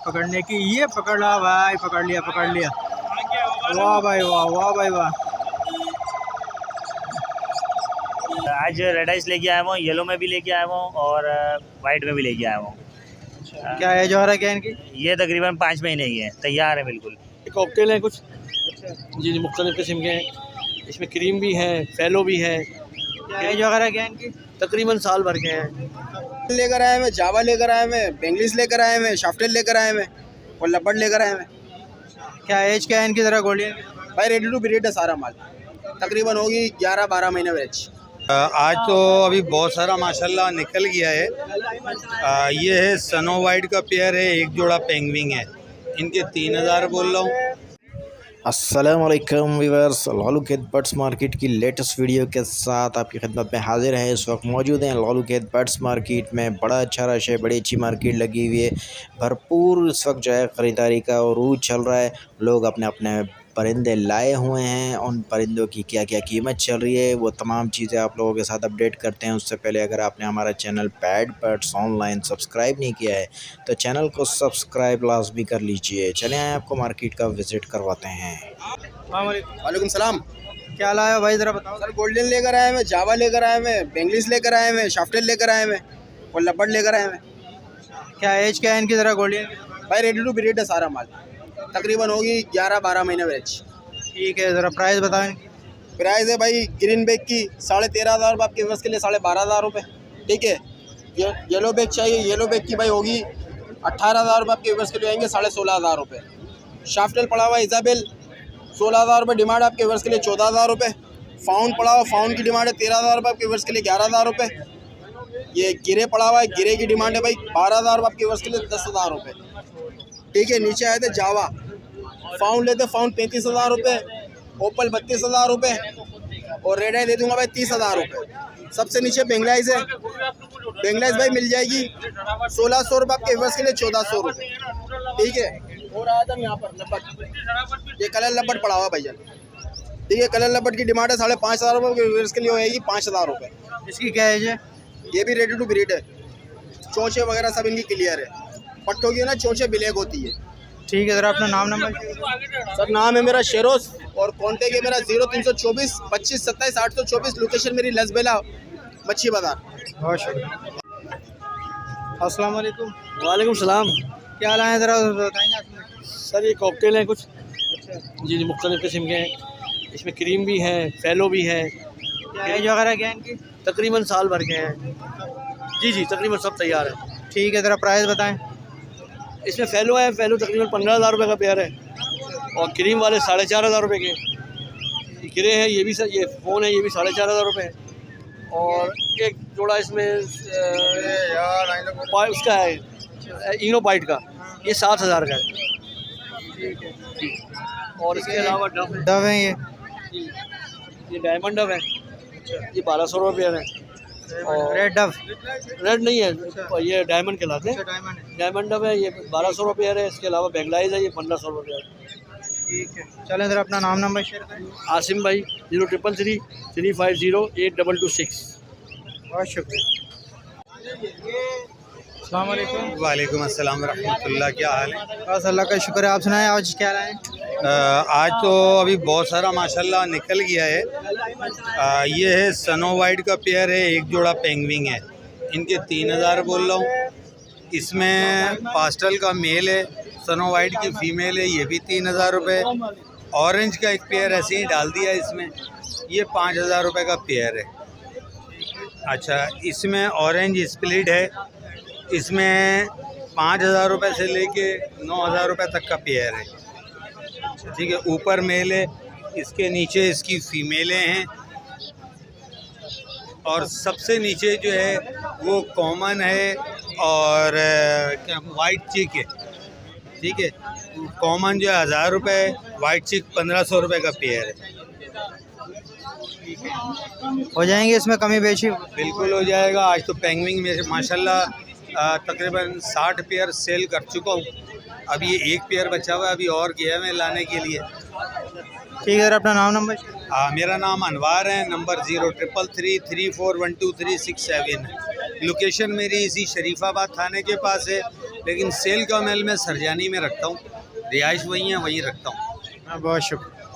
पकड़ने की। ये पकड़ ला भाई, पकड़ लिया पकड़ लिया। वाह भाई वाह, वाह भाई वाह। आज रेड आइस लेके आया हूँ, येलो में भी लेके आया हूँ और वाइट में भी लेके आया हूँ। क्या एज हो रहा है क्या इनकी? ये तकरीबन 5 महीने की है, तैयार है बिल्कुल। कॉकटेल है कुछ जी मुख्तलिफ किस्म के हैं, इसमें क्रीम भी है, फैलो भी है। क्या एज वगैरह क्या इनकी? तकरीबन साल भर के हैं। लेकर आए हैं, जावा लेकर आए हैं, बेंगलिस लेकर आए हैं, शाफ्टेल लेकर आए हैं और लबड़ लेकर आए हैं। क्या एज क्या है इनकी ज़रा गोल्डियन? भाई रेडी टू ब्रीड है सारा माल, तकरीबन होगी 11-12 महीने एवरेज। आज तो अभी बहुत सारा माशाल्लाह निकल गया है। ये है स्नो वाइट का पेयर है, एक जोड़ा पेंगविंग है, इनके 3000 बोल रहा हूँ। अस्सलाम वालेकुम व्यूअर्स, लालू खेत बर्ड्स मार्केट की लेटेस्ट वीडियो के साथ आपकी खिदमत में हाजिर है। इस वक्त मौजूद हैं लालू खेत बर्ड्स मार्केट में। बड़ा अच्छा रश है, बड़ी अच्छी मार्केट लगी हुई है, भरपूर इस वक्त जो है ख़रीदारी का उरूज चल रहा है। लोग अपने अपने परिंदे लाए हुए हैं, उन परिंदों की क्या क्या कीमत चल रही है वो तमाम चीज़ें आप लोगों के साथ अपडेट करते हैं। उससे पहले अगर आपने हमारा channel pad birds online subscribe नहीं किया है तो चैनल को सब्सक्राइब लाजमी कर लीजिए। चलें आए आपको मार्केट का विज़िट करवाते हैं। वालेकुम सलाम। क्या लाया भाई ज़रा बताओ। सर गोल्डन लेकर आए हैं, जावा लेकर आए हैं, बेंगलिस लेकर आए हैं, शाफ्टेल लेकर आए हैं और लबड़ लेकर आए हैं। क्या एज क्या है इनकी ज़रा गोल्डियन? भाई रेडी टू ब्रीड है सारा माल, तकरीबन होगी 11-12 महीने एवरेज। ठीक है, ज़रा प्राइस बताओ इनकी। प्राइस है भाई ग्रीन बैग की 13,500 रुपये, आपके व्यवस्था के लिए 12,500 रुपये। ठीक है, येलो बैग चाहिए, येलो बैग की भाई होगी 18,000 रुपये, आपके व्यवस्था के लिए आएंगे 16,500 रुपये। शाफ्टेल पड़ा हुआ इजाबेल 16,000 रुपये डिमांड, आपके व्यवस्था के लिए 14,000 रुपये। फाउन पड़ा हुआ, फाउन की डिमांड है 13,000 रुपये, आपके व्यवस्था के लिए 11,000 रुपये। ये गिरे पड़ा हुआ है, गिरे की डिमांड है भाई 12,000 रुपये, आपके व्यवस्था के लिए 10,000 रुपये। ठीक है, नीचे आए थे जावा, फाउन लेते फाउन 35,000 रुपये, ओपल 32,000 रुपये और रेड आई दे दूंगा भाई 30,000 रुपये। सबसे नीचे बेंगलाइज है, बेंगलाइज भाई मिल जाएगी 1,600 रुपये, आपके व्यवस्था के लिए 1,400 रुपये। ठीक है, और आया था यहाँ पर लब्बट, ये कलर लब्बट पड़ा हुआ भैया। ठीक है, कलर लब्बट की डिमांड है 5,500 रुपये, आपके व्यवस्था के लिए होएगी 5,000 रुपये। इसकी क्या एज है? ये भी रेडी टू ब्रीड है, चोंचे वगैरह सब इनकी क्लियर है, पट्टों की ना चोंचे ब्लैक होती है। ठीक है, ज़रा अपना नाम नंबर। सर नाम है मेरा शेरोज और कॉन्टेक्ट है मेरा 0324 25 27 824। लोकेशन मेरी लसबेला मच्छी बाजार। बहुत शुक्रिया। अस्सलाम वालेकुम। वालेकुम सलाम। क्या लाए ज़रा बताएंगे आपने? सर ये कॉकटेल है कुछ जी मुख्तलिफ किस्म के हैं, इसमें क्रीम भी है, फैलो भी है। क्या एज वगैरह क्या है इनकी? तकरीबन साल भर के हैं जी, तकरीबन सब तैयार है। ठीक है, ज़रा प्राइस बताएं। इसमें फैलो है, फैलो तकरीबन 15,000 रुपये का पेयर है और क्रीम वाले 4,500 रुपये के। गिरे हैं ये भी सर, ये फ़ोन है ये भी 4,500 रुपये है और एक जोड़ा इसमें उसका है इनो बाइट का, ये 7,000 का है। और इसके अलावा डव है ये डायमंड डव है, ये 1,200 रुपये पेयर है। और रेड डव? रेड नहीं है, ये डायमंड कहलाते हैं। डायमंड डव है, ये 1,200 रुपये है। इसके अलावा बेंगलाइज है, ये 1,500 रुपये है। ठीक है, चलें ज़रा अपना नाम नंबर शेयर करें। आसिम भाई 0333 350 8226। बहुत शुक्रिया। अस्सलाम वालेकुम। वालेकुम अस्सलाम रहमतुल्लाह, क्या हाल है? बस अल्लाह का शुक्र है। आप सुनाएं आज क्या लाएँ? आज तो अभी बहुत सारा माशाल्लाह निकल गया है। ये है स्नो वाइट का पेयर है, एक जोड़ा पेंगविंग है, इनके 3000 बोल रहा हूँ। इसमें पास्टल का मेल है, स्नो वाइट की फ़ीमेल है, ये भी 3000 रुपये। ऑरेंज का एक पेयर ऐसे ही डाल दिया इसमें, ये 5,000 रुपये का पेयर है। अच्छा, इसमें ऑरेंज स्प्लिट है, इसमें 5,000 रुपये से लेके 9,000 रुपये तक का पेयर है। ठीक है, ऊपर मेल है, इसके नीचे इसकी फीमेलें हैं और सबसे नीचे जो है वो कॉमन है और क्या वाइट चिक है। ठीक है, कॉमन जो है 1,000 रुपये, वाइट चिक 1,500 रुपये का पेयर है। हो जाएंगे इसमें कमी बेची? बिल्कुल हो जाएगा। आज तो पेंगविंग में माशाल्लाह तकरीबन 60 पेयर सेल कर चुका हूँ, अब ये एक पेयर बचा हुआ है, अभी और गया मैं लाने के लिए। ठीक है, अपना नाम नंबर। मेरा नाम अनवार है, नंबर 0333 3412 367 है। लोकेशन मेरी इसी शरीफाबाद थाने के पास है, लेकिन सेल का महल मैं सरजानी में रखता हूँ, रिहाइश वहीं है, वहीं रखता हूँ। हाँ, बहुत शुक्रिया।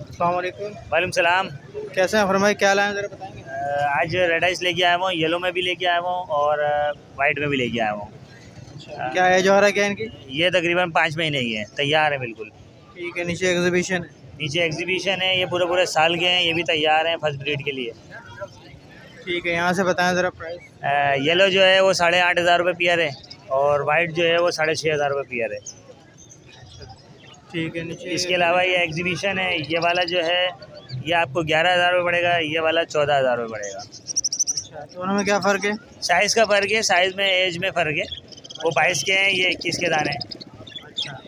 अस्सलाम वालेकुम। वालेकुम सलाम। कैसे हैं फरमाइए, क्या लाए हैं ज़रा बताएंगे? आज रेड आइस लेके आया हूँ, येलो में भी लेके आया हूँ और वाइट में भी लेके आया हूँ। क्या एज हो रहा है क्या इनकी? ये तकरीबन 5 महीने की है, तैयार है बिल्कुल। ठीक है, नीचे एग्जीबिशन है। नीचे एग्जीबिशन है, ये पूरे साल के हैं, ये भी तैयार हैं फर्स्ट ब्रीड के लिए। ठीक है, यहाँ से बताएं ज़रा प्राइस। येलो जो है वो 8,500 रुपये पेयर है और वाइट जो है वो 6,500 रुपये पेयर है। ठीक है, नीचे इसके अलावा ये एग्जीबिशन है, ये वाला जो है ये आपको 11,000 रुपये पड़ेगा, ये वाला 14,000 रुपये पड़ेगा। अच्छा, दोनों में क्या फ़र्क है? साइज़ का फ़र्क है, साइज़ में एज में फ़र्क है। वो 22 के हैं, ये 21 के दाने हैं। अच्छा,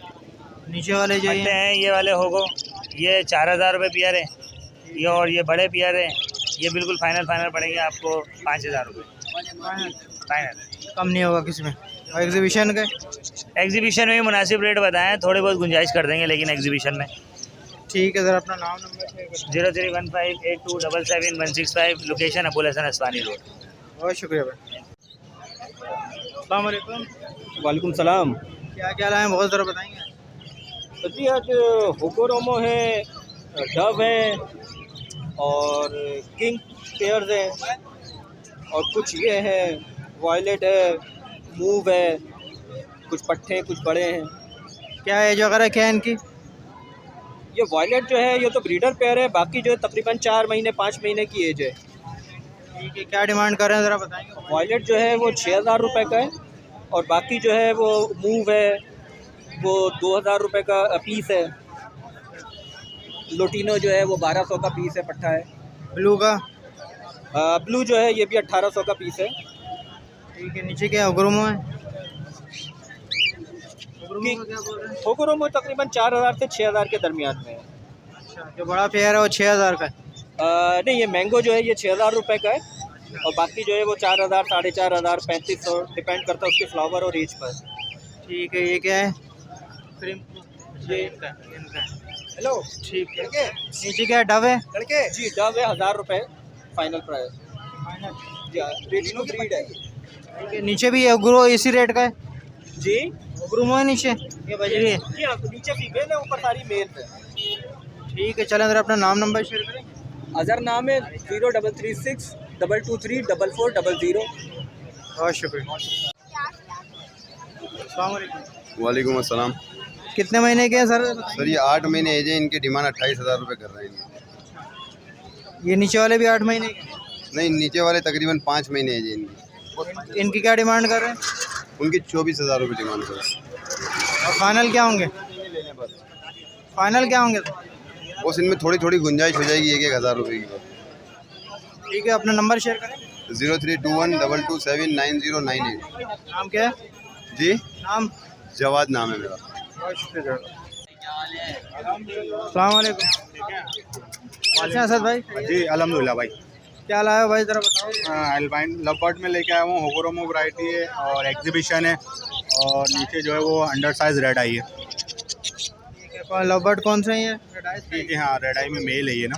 नीचे वाले जो पट्टे ये हैं ये वाले होगो, ये 4,000 रुपये पेयर है। ये और ये बड़े पेयर है, ये बिल्कुल फाइनल पड़ेंगे आपको 5,000 रुपये फाइनल। कम नहीं होगा किसी में? और एग्जीबिशन का? एग्जीबिशन में भी मुनासिब रेट बताएं, थोड़े बहुत गुंजाइश कर देंगे लेकिन एग्जीबिशन में। ठीक है, ज़रा अपना नाम नंबर शेयर करें। 031582771665, लोकेशन अबुल हसन अस्वानी रोड। बहुत शुक्रिया भाई। अस्सलाम वालेकुम। वालेकुम सलाम। क्या क्या लाए हैं, बहुत ज़रा बताएंगे? जी आज होकोरोमो है, डव है और किंग पेयर्स है और कुछ ये है, वायलेट है, मूव है, कुछ पट्टे कुछ बड़े हैं। क्या एज वगैरह क्या है इनकी? ये वायलेट जो है ये तो ब्रीडर पेयर है, बाकी जो है तकरीबन 4 महीने 5 महीने की एज है। ठीक है, क्या डिमांड कर रहे हैं ज़रा बताएंगे? वायलेट जो है वो 6,000 रुपये का है और बाकी जो है वो मूव है वो 2,000 रुपये का पीस है। लोटिनो जो है वो 1,200 का पीस है, पट्टा है। ब्लू का? ब्लू जो है ये भी 1,800 का पीस है। ठीक है, नीचे क्या उग्रुमो है? उग्रुमो का क्या बोल रहे हैं? होकोरोमो तकरीबन 4,000 से 6,000 के दरमियान में है। अच्छा, जो बड़ा पेयर है वो 6,000 का है? नहीं, ये मैंगो जो है ये 6,000 रुपये का है और बाकी जो है वो 4,000, 4,500, 3,500 डिपेंड करता है उसके फ्लावर और एज पर। ठीक है, ये क्या है? क्रीम? ये इनका है। हेलो, ठीक है, नीचे क्या है, डव है? लड़के जी, डव है 1,000 रुपये फाइनल प्राइस। जी हाँ, रेडिनो ब्रीड है। ठीक है, नीचे भी है उग्रो, इसी रेट का है जी, उग्रुमो है नीचे, ये बजरी है। जी हाँ, नीचे फीमेल है, ऊपर सारी मेल है। ठीक है, चलें ज़रा अपना नाम नंबर शेयर करें। अजहर नाम है 0336 223 4400। बहुत शुक्रिया। अस्सलाम वालेकुम। वालेकुम अस्सलाम। कितने महीने के हैं सर? सर ये 8 महीने एज है, इनकी डिमांड 28,000 रुपये कर रहे हैं। ये नीचे वाले भी 8 महीने के? नहीं, नीचे वाले तकरीबन 5 महीने एज है इनकी। इनकी क्या डिमांड कर रहे हैं? उनकी 24,000 रुपये डिमांड कर रहे हैं। और फाइनल क्या होंगे? फाइनल क्या होंगे? बस इनमें थोड़ी थोड़ी गुंजाइश हो जाएगी 1,000 रुपये की। ठीक है, अपना नंबर शेयर करें। 0321227998। नाम क्या है? जी, नाम? जवाद नाम है मेरा। बहुत शुक्रिया। अस्सलाम वालेकुम। कैसे हैं असद भाई? जी अल्हम्दुलिल्लाह भाई। क्या लाया हो भाई, ज़रा बताओ। अल्बाइन लवबर्ड में लेके आया हूँ, होकोरोमो वैरायटी है और एग्जीबिशन है और नीचे जो है वो अंडर साइज रेड आई है। ठीक है, कौन लवबर्ड कौन से हैं ये? ठीक है, हाँ रेड आई में मेल है ये ना।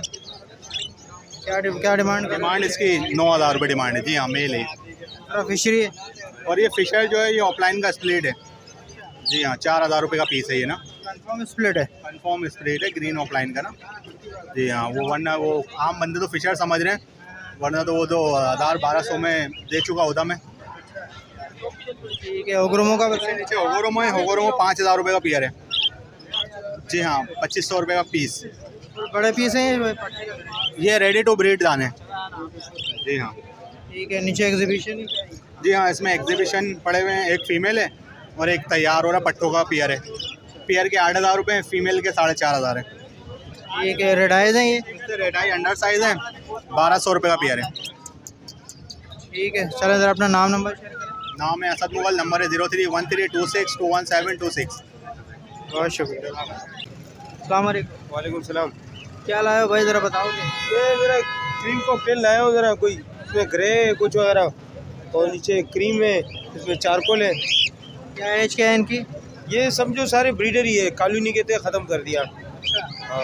क्या डिमांड कर? डिमांड इसकी 9,000 रुपये डिमांड है। जी हाँ, मेल है। फिशरी है और ये फिशर जो है ये ऑफलाइन का स्प्लिट है। जी हाँ, 4,000 रुपये का पीस है ये ना। कंफर्म स्प्लिट है? कन्फर्म स्प्लिट है, ग्रीन ऑफलाइन का ना। जी हाँ, वो वरना वो आम बंदे तो फिशर समझ रहे हैं, वरना तो वो तो 1,000-1,200 में दे चुका होता मैं। ठीक है, उग्रुमो का बताइए। नीचे होगोरोमो है, होगोरोमो 5,000 रुपये का पेयर है। जी हाँ, 2,500 रुपये का पीस। बड़े पीस हैं ये रेडी टू ब्रीड दाने। जी हाँ। ठीक है, नीचे एग्जीबिशन ही? जी हाँ, इसमें एग्जीबिशन पड़े हुए हैं, एक फीमेल है और एक तैयार हो रहा पट्टों का पेयर है। पेयर के 8,000 रुपये, फीमेल के 4,500 है। ठीक है, रेड आइज हैं ये? रेड आई अंडर साइज है, 1,200 रुपये का पेयर है। ठीक है, चलें ज़रा अपना नाम नंबर शेयर करें। नाम है असद मुगल, नंबर है 031326217226। बहुत शुक्रिया। अस्सलाम वालेकुम। वालेकुम सलाम। क्या लाए हो भाई, ज़रा बताओगे? ये ज़रा क्रीम कॉकटेल लाया हूँ, ज़रा कोई इसमें ग्रे है कुछ वगैरह और नीचे क्रीम है, इसमें चारकोल है। क्या एज क्या है इनकी? ये समझो सारे ब्रीडर ही है, कॉलोनी के थे ख़त्म कर दिया। हाँ,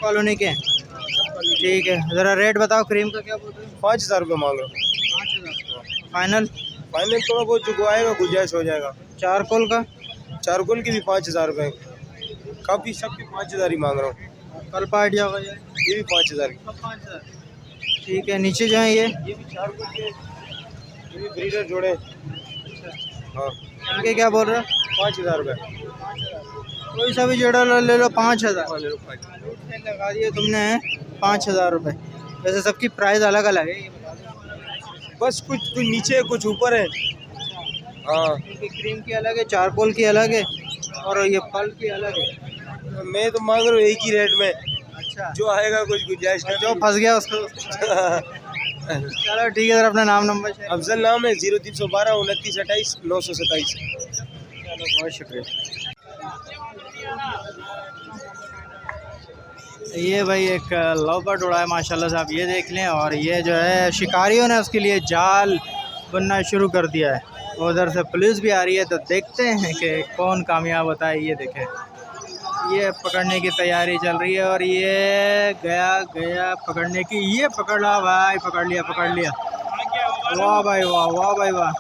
कॉलोनी के? ठीक है, ज़रा रेट बताओ, क्रीम का क्या बोल रहे हो? 5,000 रुपये मांग रहा हूँ। 5,000 फाइनल? फाइनल थोड़ा बहुत जो आएगा गुंजाइश हो जाएगा। चारकोल का चारकोल की भी 5,000 रुपये, काफ़ी सबकी 5,000 ही मांग रहा हूँ। कल पार्ट जाओगा ये भी 5,000 की। 5,000। ठीक है, नीचे जो है ये भी चारकोल के, ये भी ब्रीडर जोड़े। हाँ, इनके क्या बोल रहे हो? 5,000 रुपये। कोई सा भी जोड़ा ले लो 5,000 हाँ, ले लो 5,000। लगा दिए तुमने 5,000 रुपये। वैसे सबकी प्राइस अलग अलग है, ये बता दो। बस कुछ नीचे है, कुछ ऊपर है। हाँ, इनकी क्रीम की अलग है, चारकोल की अलग है, और ये पल की अलग है। मैं तो मांग रहा हूँ एक ही रेट में। अच्छा, जो आएगा कुछ गुंजाइश कर जो फंस गया उसको चलो ठीक है सर, अपना नाम नंबर शेयर। अफजल नाम है 0312 29 28 927। चलो, बहुत शुक्रिया। ये भाई एक लवबर्ड उड़ा है माशाल्लाह से, आप ये देख लें। और ये जो है शिकारियों ने उसके लिए जाल बनना शुरू कर दिया है। उधर से पुलिस भी आ रही है, तो देखते हैं कि कौन कामयाब होता है। ये देखें, ये पकड़ने की तैयारी चल रही है, और ये गया पकड़ने की। ये पकड़ ला भाई, पकड़ लिया। वाह भाई वाह, वाह भाई वाह,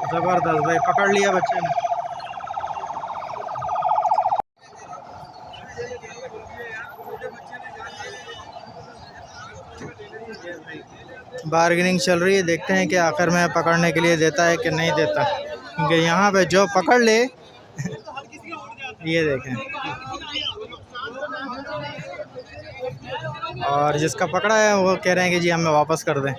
ज़बरदस्त भाई, पकड़ लिया बच्चे ने। बार्गेनिंग चल रही है, देखते हैं कि आखिर में पकड़ने के लिए देता है कि नहीं देता, क्योंकि यहाँ पे जो पकड़ ले ये देखें, और जिसका पकड़ा है वो कह रहे हैं कि जी हमें वापस कर दें।